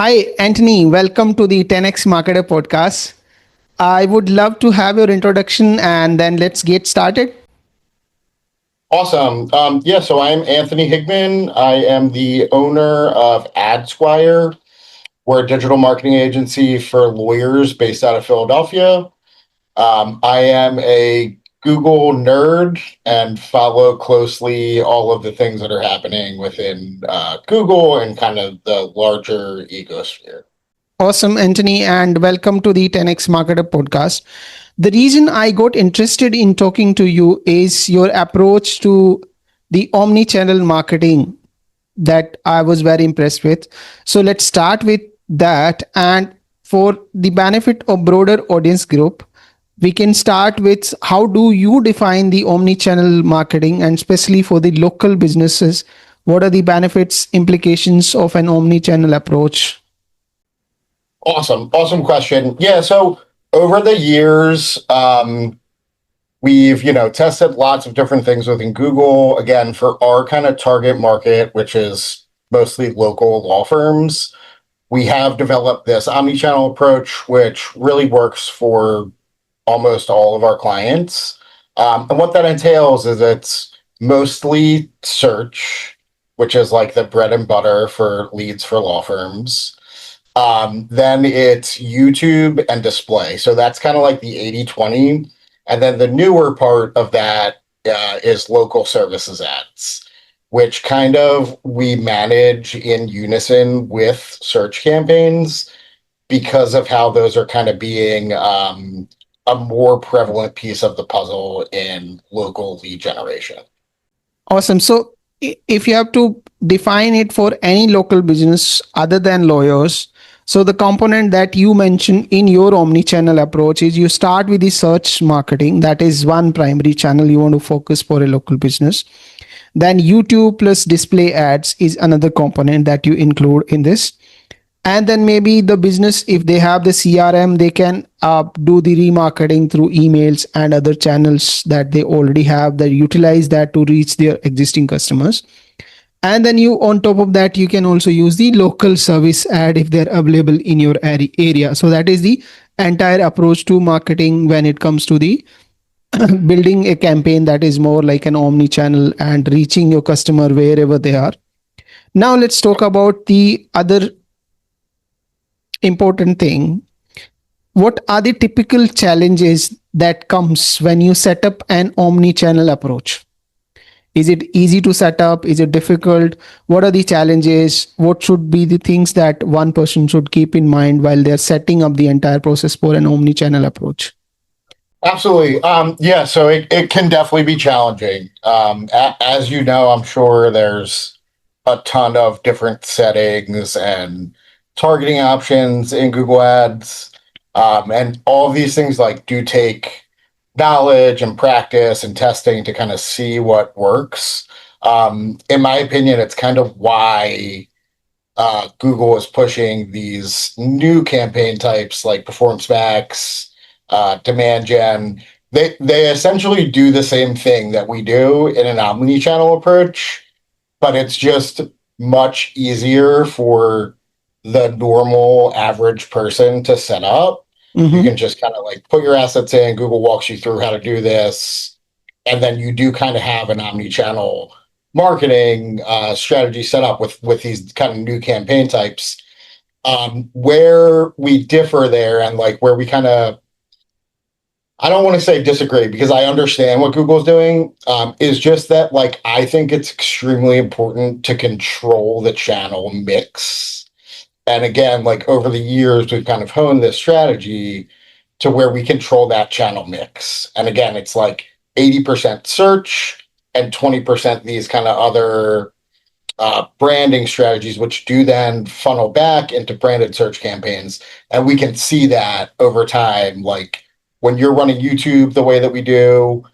Hi, Anthony. Welcome to the 10x Marketer podcast. I would love to have your introduction and then let's get started. Awesome. So I'm Anthony Higman. I am the owner of AdSquire. We're a digital marketing agency for lawyers based out of Philadelphia. I am a Google nerd and follow closely all of the things that are happening within Google and kind of the larger ecosphere. Awesome, Anthony, and welcome to the 10x Marketer podcast. The reason I got interested in talking to you is your approach to the omni-channel marketing that I was very impressed with. So let's start with that. And for the benefit of broader audience group, we can start with how do you define the omni-channel marketing, and especially for the local businesses, what are the benefits, implications of an omni-channel approach? Awesome question. Yeah, so over the years, we've tested lots of different things within Google. Again, for our kind of target market, which is mostly local law firms, we have developed this omni-channel approach, which really works for almost all of our clients. And what that entails is it's mostly search, which is like the bread and butter for leads for law firms. Then it's YouTube and display. So that's kind of like the 80-20. And then the newer part of that is local services ads, which kind of we manage in unison with search campaigns because of how those are kind of being a more prevalent piece of the puzzle in local lead generation. Awesome. So if you have to define it for any local business other than lawyers, so the component that you mentioned in your omni-channel approach is you start with the search marketing. That is one primary channel you want to focus for a local business. Then YouTube plus display ads is another component that you include in this. And then maybe the business, if they have the CRM, they can do the remarketing through emails and other channels that they already have, that utilize that to reach their existing customers. And then you, on top of that, you can also use the local service ad if they're available in your area. So that is the entire approach to marketing when it comes to the building a campaign that is more like an omni-channel and reaching your customer wherever they are. Now let's talk about the other important thing. What are the typical challenges that comes when you set up an omni-channel approach? Is it easy to set up? Is it difficult? What are the challenges? What should be the things that one person should keep in mind while they're setting up the entire process for an omni-channel approach? Absolutely. So it can definitely be challenging. As you know, I'm sure there's a ton of different settings and targeting options in Google Ads. And all of these things do take knowledge and practice and testing to kind of see what works. In my opinion, it's kind of why Google is pushing these new campaign types like Performance Max, Demand Gen. They essentially do the same thing that we do in an omni-channel approach, but it's just much easier for the normal average person to set up. You can just kind of put your assets in. Google walks you through how to do this. And then you do kind of have an omni-channel marketing strategy set up with these kind of new campaign types. Where we differ there and where we kind of, I don't want to say disagree because I understand what Google's doing, is just that I think it's extremely important to control the channel mix. And again, over the years, we've kind of honed this strategy to where we control that channel mix. And again, it's 80% search and 20% these kind of other branding strategies, which do then funnel back into branded search campaigns. And we can see that over time, when you're running YouTube the way that we do,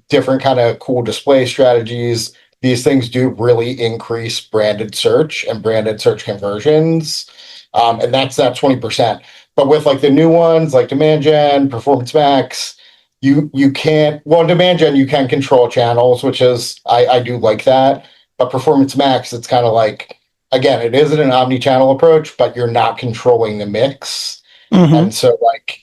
different kind of cool display strategies, these things do really increase branded search and branded search conversions. And that's that 20%. But with the new ones like Demand Gen, Performance Max, you can't, well, in Demand Gen, you can control channels, which is, I do like that. But Performance Max, it's kind of again, it isn't an omni-channel approach, but you're not controlling the mix. Mm-hmm. And so like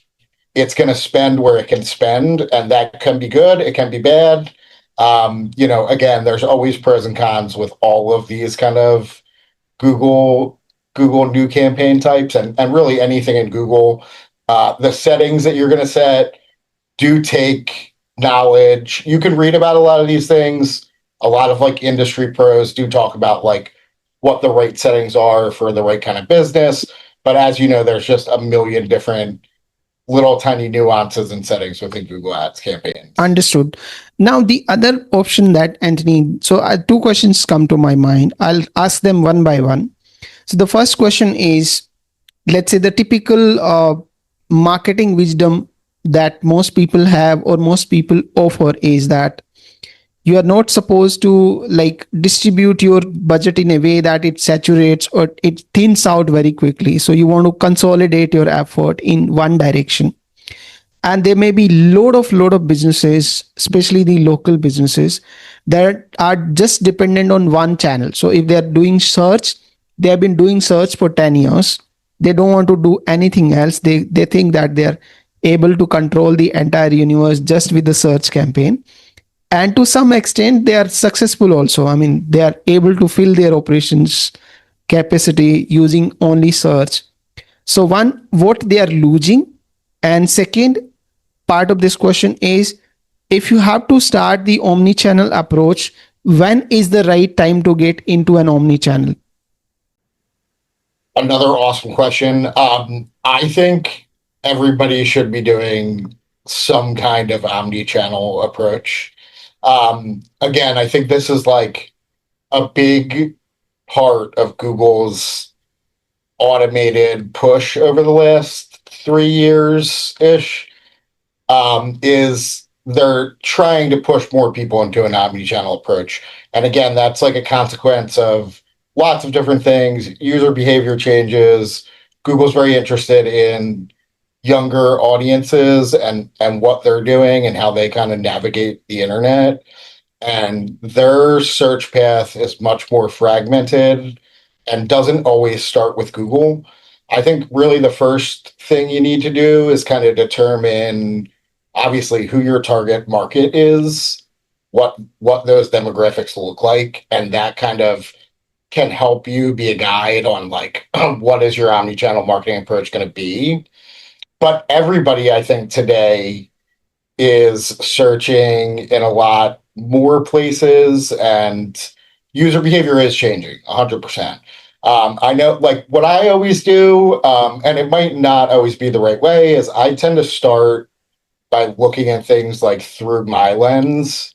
it's going to spend where it can spend, and that can be good, it can be bad. Again, there's always pros and cons with all of these kind of Google Google new campaign types, and really anything in Google. The settings that you're going to set do take knowledge. You can read about a lot of these things. A lot of like industry pros do talk about like what the right settings are for the right kind of business. But as you know, there's just a million different little tiny nuances and settings within Google Ads campaigns. Understood. Now, the other option that Anthony, so two questions come to my mind. I'll ask them one by one. So the first question is, let's say the typical marketing wisdom that most people have or most people offer is that you are not supposed to like distribute your budget in a way that it saturates or it thins out very quickly. So you want to consolidate your effort in one direction, and there may be load of businesses, especially the local businesses, that are just dependent on one channel. So if they're doing search, they have been doing search for 10 years, they don't want to do anything else. They think that they're able to control the entire universe just with the search campaign, and to some extent they are successful also. I mean, they are able to fill their operations capacity using only search. So one, what they are losing, and second part of this question is, if you have to start the omni-channel approach, when is the right time to get into an omni-channel? Another awesome question. I think everybody should be doing some kind of omni-channel approach. Again, I think this is like a big part of Google's automated push over the last 3 years ish. Is they're trying to push more people into an omni-channel approach. And again, that's like a consequence of lots of different things, user behavior changes. Google's very interested in younger audiences and what they're doing and how they kind of navigate the internet. And their search path is much more fragmented and doesn't always start with Google. I think really the first thing you need to do is kind of determine obviously who your target market is, what those demographics look like, and that kind of can help you be a guide on like what is your omni-channel marketing approach going to be. But everybody, I think, today is searching in a lot more places, and user behavior is changing 100%. I know, like, what I always do, and it might not always be the right way, is I tend to start by looking at things like through my lens.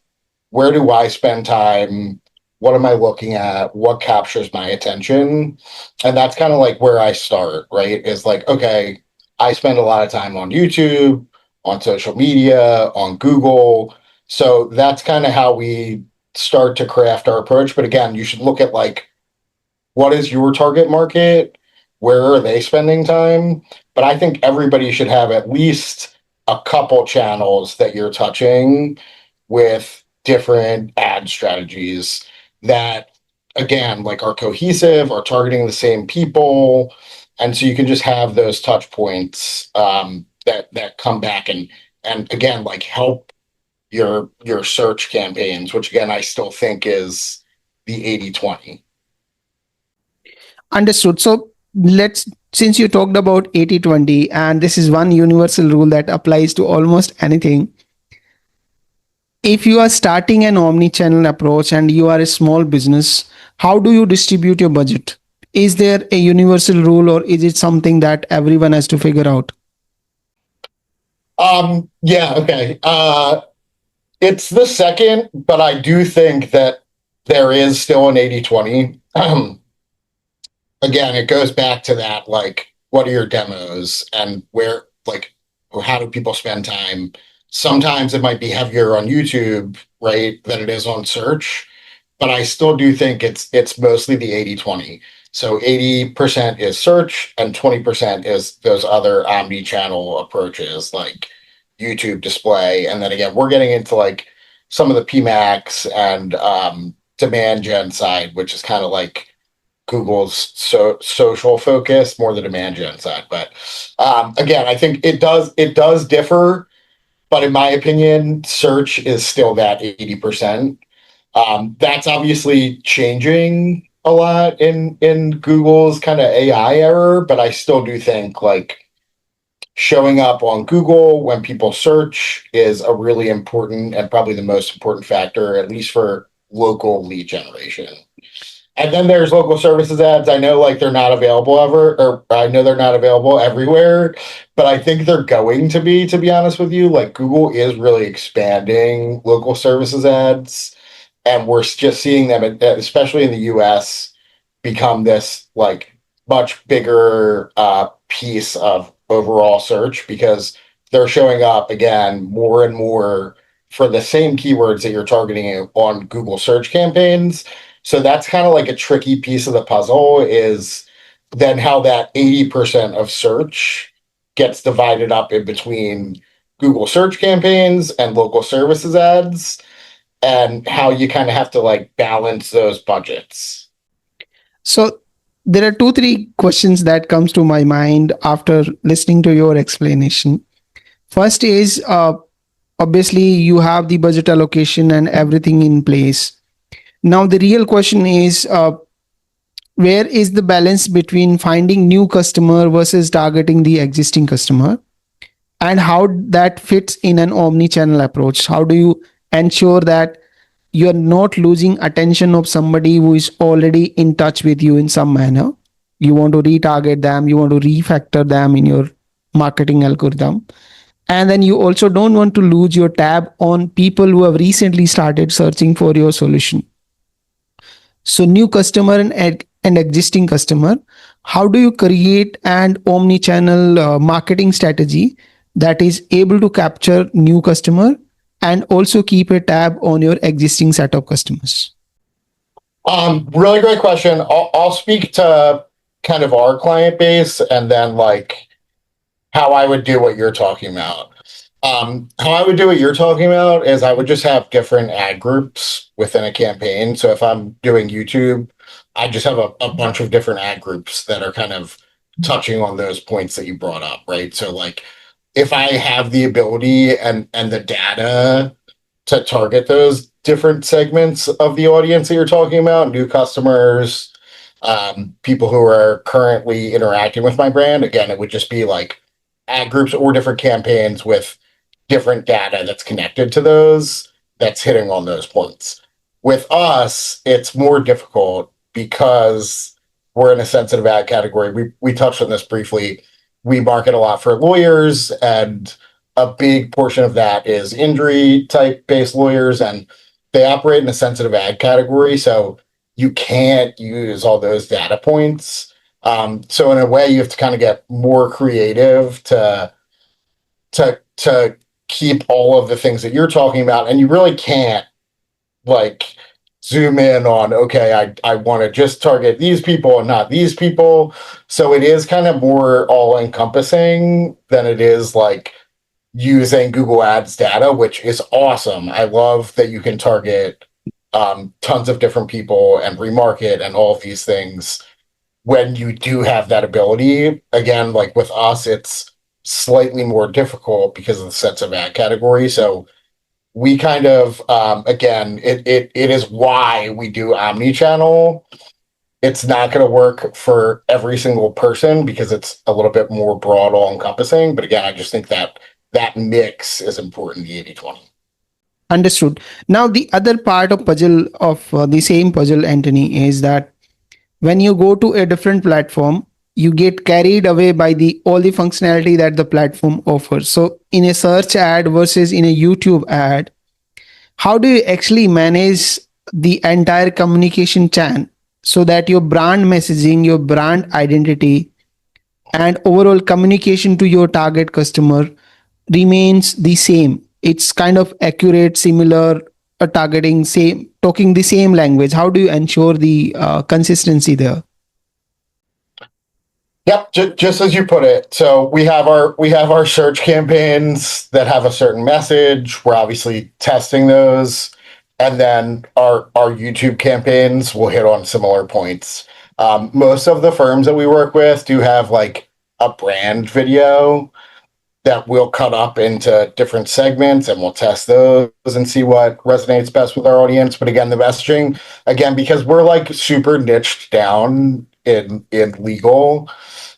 Where do I spend time? What am I looking at? What captures my attention? And that's kind of like where I start, right? Is like, okay, I spend a lot of time on YouTube, on social media, on Google. So that's kind of how we start to craft our approach. But again, you should look at like, what is your target market? Where are they spending time? But I think everybody should have at least a couple channels that you're touching with different ad strategies that, again, like are cohesive, are targeting the same people. And so you can just have those touch points that come back and again, like help your search campaigns, which again I still think is the 80-20. Understood. So let's, since you talked about 80-20, and this is one universal rule that applies to almost anything. If you are starting an omni-channel approach and you are a small business, how do you distribute your budget? Is there a universal rule, or is it something that everyone has to figure out? Yeah, okay. It's the second, but I do think that there is still an 80-20. Again, it goes back to that, like, what are your demos and where, like, how do people spend time? Sometimes it might be heavier on YouTube, right, than it is on search, but I still do think it's mostly the 80-20. So 80% is search and 20% is those other omni-channel approaches like YouTube display. And then again, we're getting into like some of the PMAX and demand gen side, which is kind of like Google's social focus, more the demand gen side. But again, I think it does differ. But in my opinion, search is still that 80%. That's obviously changing a lot in Google's kind of AI era, but I still do think like showing up on Google when people search is a really important and probably the most important factor, at least for local lead generation. And then there's local services ads. I know like they're not available ever, or I know they're not available everywhere, but I think they're going to be honest with you. Like Google is really expanding local services ads, and we're just seeing them, especially in the US, become this like much bigger piece of overall search because they're showing up again more and more for the same keywords that you're targeting on Google search campaigns. So that's kind of like a tricky piece of the puzzle is then how that 80% of search gets divided up in between Google search campaigns and local services ads and how you kind of have to like balance those budgets. So there are two, three questions that comes to my mind after listening to your explanation. First is obviously you have the budget allocation and everything in place. Now the real question is where is the balance between finding new customer versus targeting the existing customer, and how that fits in an omni-channel approach? How do you ensure that you're not losing attention of somebody who is already in touch with you in some manner? You want to retarget them, you want to refactor them in your marketing algorithm, and then you also don't want to lose your tab on people who have recently started searching for your solution. So new customer and existing customer, how do you create an omni-channel marketing strategy that is able to capture new customer and also keep a tab on your existing set of customers? Really great question. I'll speak to kind of our client base and then like how I would do what you're talking about. How I would do what you're talking about is I would just have different ad groups within a campaign. So if I'm doing YouTube, I just have a bunch of different ad groups that are kind of touching on those points that you brought up, right? So like if I have the ability and the data to target those different segments of the audience that you're talking about, new customers, people who are currently interacting with my brand, again, it would just be like ad groups or different campaigns with different data that's connected to those that's hitting on those points. With us, it's more difficult because we're in a sensitive ad category. We touched on this briefly. We market a lot for lawyers, and a big portion of that is injury type based lawyers, and they operate in a sensitive ad category. So you can't use all those data points. So in a way, you have to kind of get more creative to keep all of the things that you're talking about, and you really can't like zoom in on okay, I want to just target these people and not these people. So it is kind of more all encompassing than it is like using Google Ads data, which is awesome. I love that you can target tons of different people and remarket and all of these things when you do have that ability. Again, like with us, it's slightly more difficult because of the sets of ad category. So we kind of again, it is why we do omni-channel. It's not going to work for every single person because it's a little bit more broad, all encompassing. But again, I just think that that mix is important, the 80/20. Understood. Now the other part of puzzle of the same puzzle, Anthony, is that when you go to a different platform, you get carried away by the all the functionality that the platform offers. So in a search ad versus in a YouTube ad, how do you actually manage the entire communication chain so that your brand messaging, your brand identity, and overall communication to your target customer remains the same? It's kind of accurate, similar, targeting, same, talking the same language. How do you ensure the consistency there? Yep, just as you put it. So we have our search campaigns that have a certain message. We're obviously testing those, and then our YouTube campaigns will hit on similar points. Most of the firms that we work with do have like a brand video that we'll cut up into different segments and we'll test those and see what resonates best with our audience. But again, the messaging, again, because we're like super niched down in legal,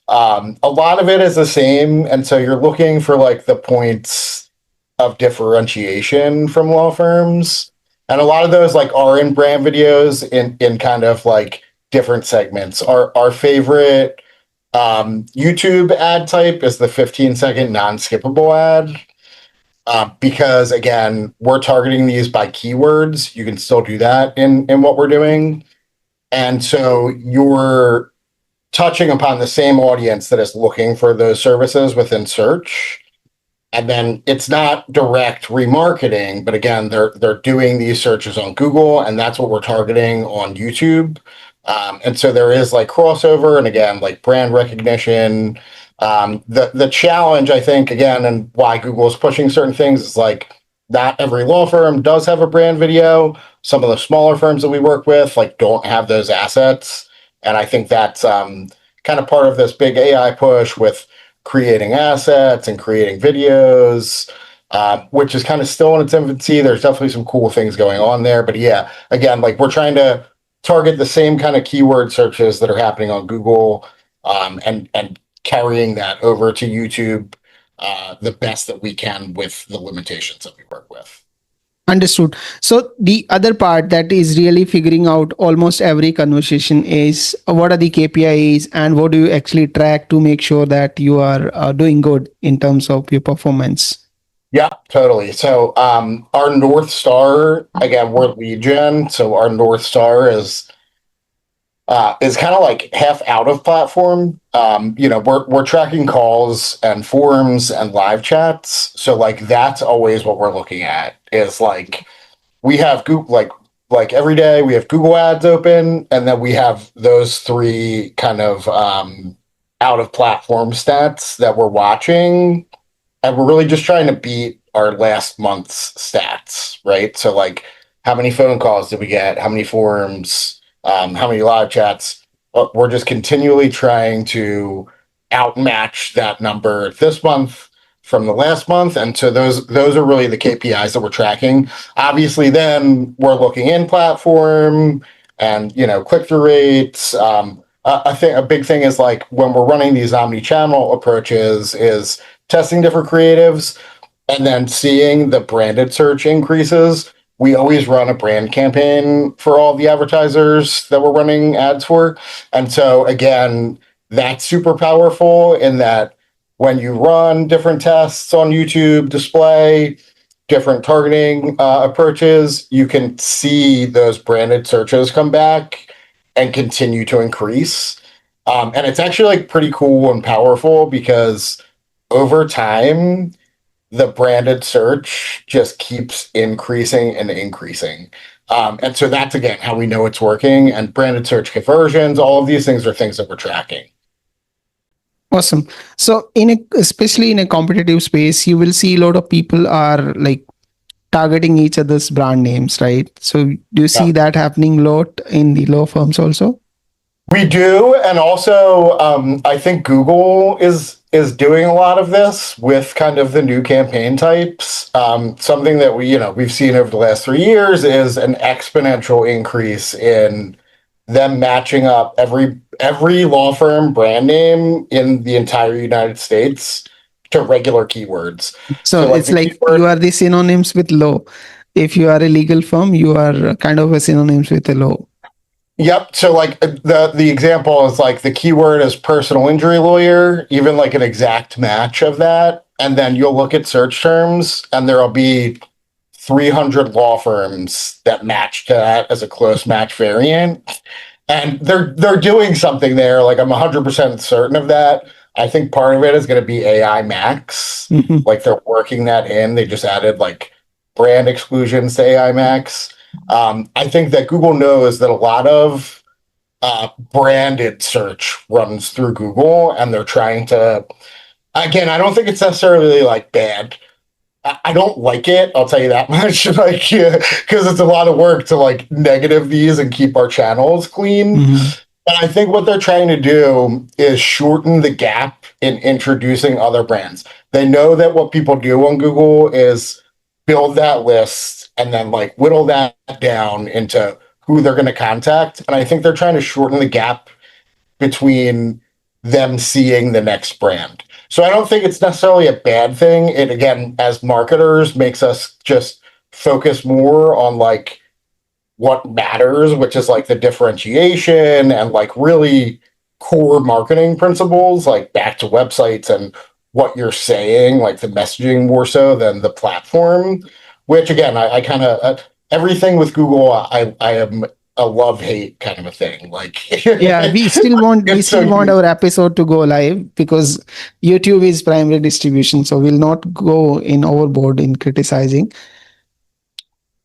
a lot of it is the same. And so you're looking for like the points of differentiation from law firms. And a lot of those like are in brand videos in kind of like different segments. Our favorite YouTube ad type is the 15-second non-skippable ad. Because again, we're targeting these by keywords. You can still do that in what we're doing. And so you're touching upon the same audience that is looking for those services within search. And then it's not direct remarketing, but again, they're doing these searches on Google, and that's what we're targeting on YouTube. And so there is like crossover, and again, like brand recognition. The challenge, I think, again, and why Google is pushing certain things is like not every law firm does have a brand video. Some of the smaller firms that we work with like don't have those assets, and I think that's kind of part of this big AI push with creating assets and creating videos, which is kind of still in its infancy. There's definitely some cool things going on there. But yeah, again, like we're trying to target the same kind of keyword searches that are happening on Google, and carrying that over to YouTube the best that we can with the limitations that we work with. Understood. So the other part that is really figuring out almost every conversation is what are the KPIs and what do you actually track to make sure that you are doing good in terms of your performance? Yeah, totally. So our North Star, again, we're lead gen. So our North Star is kind of like half out of platform. We're tracking calls and forums and live chats. So like that's always what we're looking at is like we have Google like every day we have Google ads open, and then we have those three kind of out of platform stats that we're watching, and we're really just trying to beat our last month's stats, right? So like how many phone calls did we get? How many forums? How many live chats? We're just continually trying to outmatch that number this month from the last month, and so those are really the KPIs that we're tracking. Obviously, then we're looking in platform and click-through rates. I think a big thing is like when we're running these omni-channel approaches is testing different creatives and then seeing the branded search increases. We always run a brand campaign for all the advertisers that we're running ads for. And so again, that's super powerful in that when you run different tests on YouTube display, different targeting approaches, you can see those branded searches come back and continue to increase. And it's actually like pretty cool and powerful because over time, the branded search just keeps increasing and increasing. And so that's again how we know it's working. And branded search conversions, all of these things are things that we're tracking. Awesome. So especially in a competitive space, you will see a lot of people are like targeting each other's brand names, right? So do you see that happening a lot in the law firms also? We do, and also I think Google is doing a lot of this with kind of the new campaign types. Something that we've seen over the last 3 years is an exponential increase in them matching up every law firm brand name in the entire United States to regular keywords. So it's like you are the synonyms with law. If you are a legal firm, you are kind of a synonyms with a law. Yep. So like the example is like the keyword is personal injury lawyer, even like an exact match of that. And then you'll look at search terms and there'll be 300 law firms that match to that as a close match variant. And they're doing something there. Like I'm 100% certain of that. I think part of it is going to be AI Max. Mhm. Like they're working that in. They just added like brand exclusions to AI Max. I think that Google knows that a lot of branded search runs through Google, and they're trying to. Again, I don't think it's necessarily like bad. I don't like it. I'll tell you that much. Like, because it's a lot of work to like negative these and keep our channels clean. Mhm. And I think what they're trying to do is shorten the gap in introducing other brands. They know that what people do on Google is build that list and then like whittle that down into who they're going to contact. And I think they're trying to shorten the gap between them seeing the next brand. So I don't think it's necessarily a bad thing. It, again, as marketers, makes us just focus more on like what matters, which is like the differentiation and like really core marketing principles, like back to websites and what you're saying, like the messaging more so than the platform. Which again, I kind of everything with Google, I am a love hate kind of a thing. Like Yeah, we it's so still want our episode to go live because YouTube is primary distribution, so we'll not go in overboard in criticizing.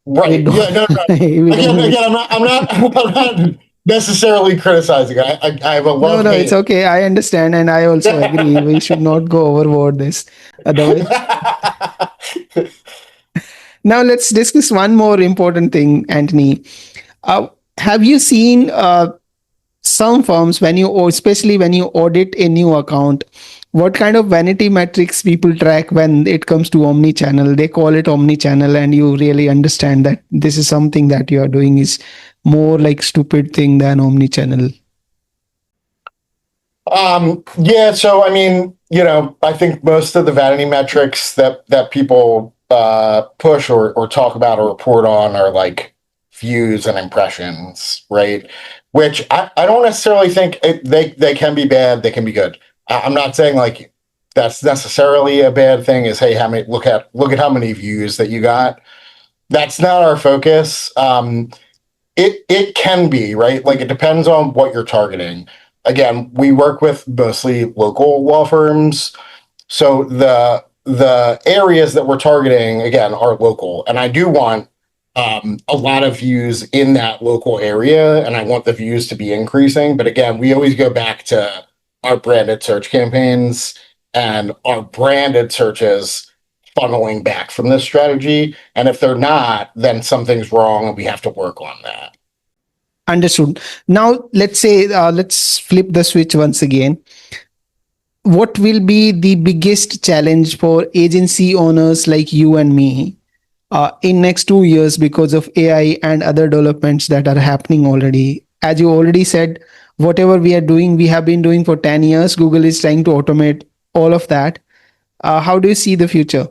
We right. don't Yeah, no, no. we Again, don't again, I'm not necessarily criticizing. I have a no, love no, it's hate. okay. I understand and I also agree. We should not go overboard this. Otherwise, now let's discuss one more important thing, Anthony. Have you seen some firms when you, or especially when you audit a new account, what kind of vanity metrics people track when it comes to omni-channel? They call it omni-channel, and you really understand that this is something that you are doing is more like stupid thing than omni-channel. Yeah, so I mean, I think most of the vanity metrics that people push or talk about or report on are like views and impressions, right? Which I don't necessarily think they can be bad, they can be good. I'm not saying like that's necessarily a bad thing. Is hey, how many look at how many views that you got. That's not our focus. It can be, right? Like it depends on what you're targeting. Again, we work with mostly local law firms, so the areas that we're targeting again are local, and I do want a lot of views in that local area, and I want the views to be increasing. But again, we always go back to our branded search campaigns and our branded searches funneling back from this strategy. And if they're not, then something's wrong, and we have to work on that. Understood. Now let's say let's flip the switch once again. What will be the biggest challenge for agency owners like you and me in next 2 years because of AI and other developments that are happening already? As you already said, whatever we are doing, we have been doing for 10 years. Google is trying to automate all of that. How do you see the future?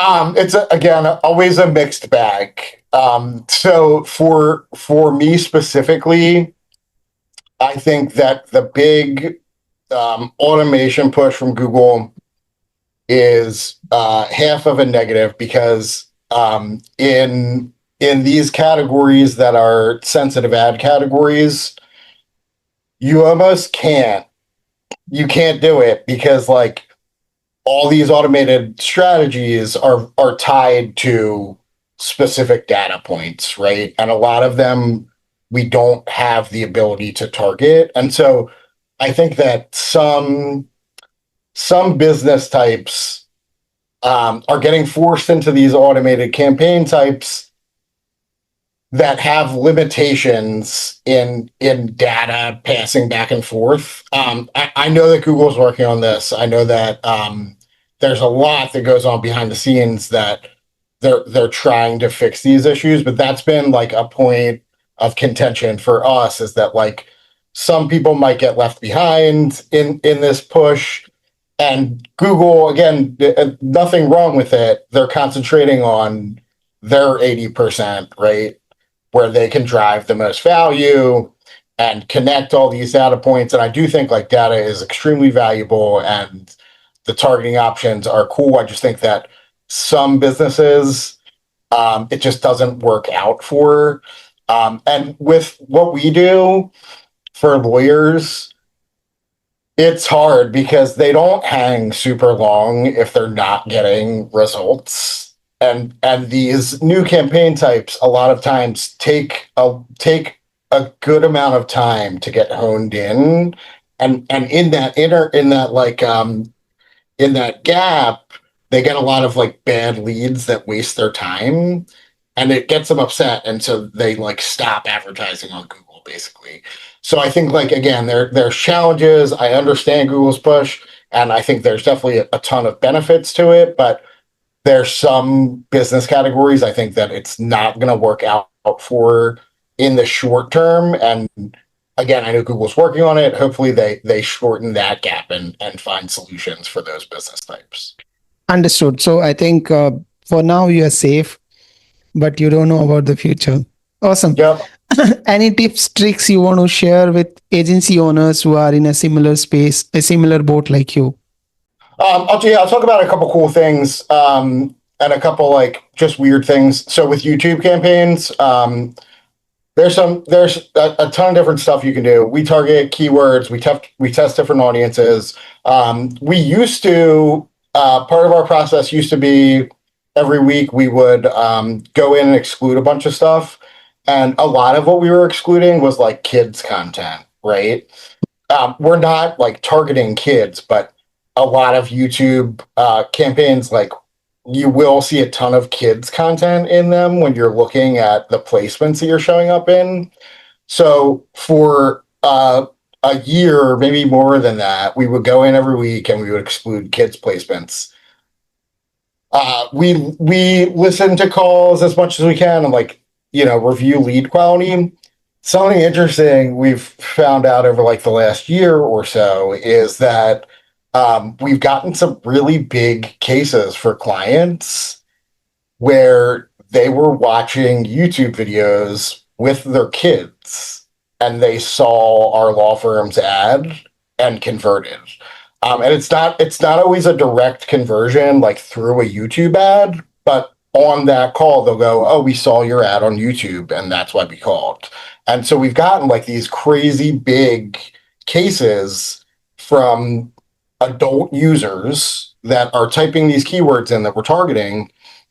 It's again always a mixed bag. So for me specifically, I think that the big automation push from Google is half of a negative because in these categories that are sensitive ad categories, you almost can't do it because like all these automated strategies are tied to specific data points, right? And a lot of them we don't have the ability to target. And so I think that some business types are getting forced into these automated campaign types that have limitations in data passing back and forth. I know that Google's working on this. I know that there's a lot that goes on behind the scenes that they're trying to fix these issues, but that's been like a point of contention for us is that like some people might get left behind in this push. And Google, again, nothing wrong with it. They're concentrating on their 80%, right? Where they can drive the most value and connect all these data points. And I do think like data is extremely valuable and the targeting options are cool. I just think that some businesses, it just doesn't work out for. And with what we do for lawyers, it's hard because they don't hang super long if they're not getting results. And these new campaign types a lot of times take a good amount of time to get honed in. And in that like in that gap, they get a lot of like bad leads that waste their time and it gets them upset. And so they like stop advertising on Google. basically. So I think like again, there's challenges. I understand Google's push, and I think there's definitely a ton of benefits to it, but there's some business categories I think that it's not going to work out for in the short term. And again, I know Google's working on it. Hopefully they shorten that gap and find solutions for those business types. Understood. So I think for now you are safe, but you don't know about the future. Awesome. Yep. Any tips, tricks you want to share with agency owners who are in a similar space, a similar boat like you? I'll talk about a couple cool things and a couple like just weird things. So with YouTube campaigns, there's a ton of different stuff you can do. We target keywords. We test different audiences. We used to part of our process used to be every week we would go in and exclude a bunch of stuff, and a lot of what we were excluding was like kids content, right? We're not like targeting kids, but a lot of YouTube campaigns, like you will see a ton of kids content in them when you're looking at the placements that you're showing up in. So for a year, maybe more than that, we would go in every week and we would exclude kids placements. We listen to calls as much as we can and like review lead quality. Something interesting we've found out over like the last year or so is that we've gotten some really big cases for clients where they were watching YouTube videos with their kids and they saw our law firm's ad and converted. And it's not always a direct conversion like through a YouTube ad, but on that call they'll go, "Oh, we saw your ad on YouTube and that's why we called." And so we've gotten like these crazy big cases from adult users that are typing these keywords in that we're targeting,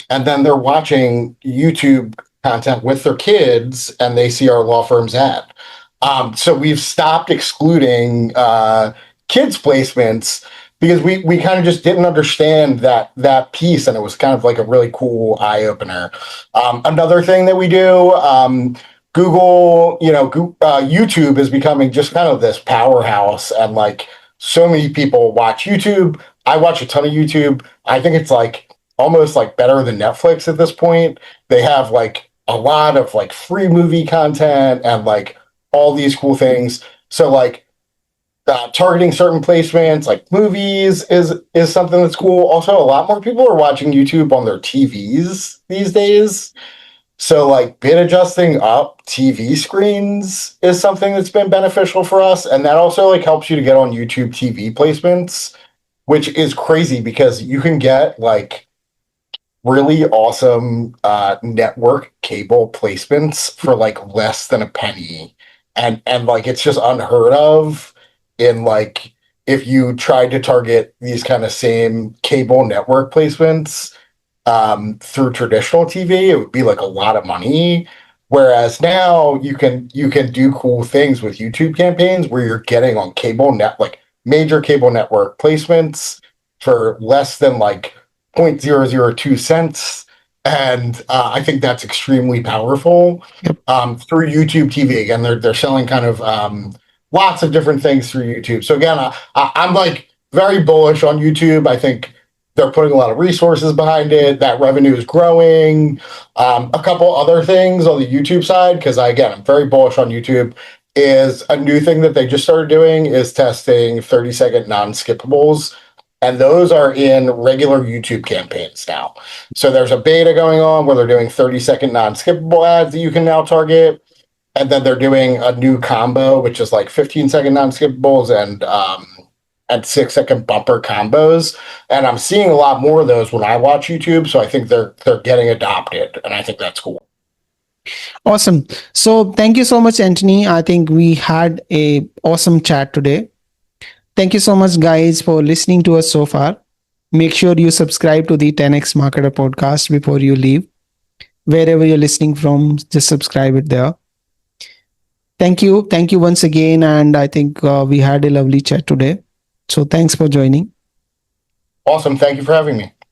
and then they're watching YouTube content with their kids and they see our law firm's ad. So we've stopped excluding kids placements because we kind of just didn't understand that piece, and it was kind of like a really cool eye opener. Another thing that we do, Google, YouTube is becoming just kind of this powerhouse, and like so many people watch YouTube. I watch a ton of YouTube. I think it's like almost like better than Netflix at this point. They have like a lot of like free movie content and like all these cool things. So like targeting certain placements like movies is something that's cool. Also, a lot more people are watching YouTube on their TVs these days. So like bid adjusting up TV screens is something that's been beneficial for us. And that also like helps you to get on YouTube TV placements, which is crazy because you can get like really awesome network cable placements for like less than a penny. And like it's just unheard of in like if you tried to target these kind of same cable network placements through traditional TV, it would be like a lot of money. Whereas now you can do cool things with YouTube campaigns where you're getting on like major cable network placements for less than like 0.002 cents. And I think that's extremely powerful. Yep. Through YouTube TV. Again, they're selling kind of lots of different things through YouTube. So again, I'm like very bullish on YouTube. I think they're putting a lot of resources behind it. That revenue is growing. A couple other things on the YouTube side, because I'm very bullish on YouTube, is a new thing that they just started doing is testing 30-second non-skippables. And those are in regular YouTube campaigns now. So there's a beta going on where they're doing 30-second non-skippable ads that you can now target. And then they're doing a new combo, which is like 15-second non-skippables and 6-second bumper combos. And I'm seeing a lot more of those when I watch YouTube. So I think they're getting adopted. And I think that's cool. Awesome. So thank you so much, Anthony. I think we had a awesome chat today. Thank you so much, guys, for listening to us so far. Make sure you subscribe to the 10x Marketer podcast before you leave. Wherever you're listening from, just subscribe it there. Thank you. Thank you once again. And I think we had a lovely chat today. So thanks for joining. Awesome. Thank you for having me.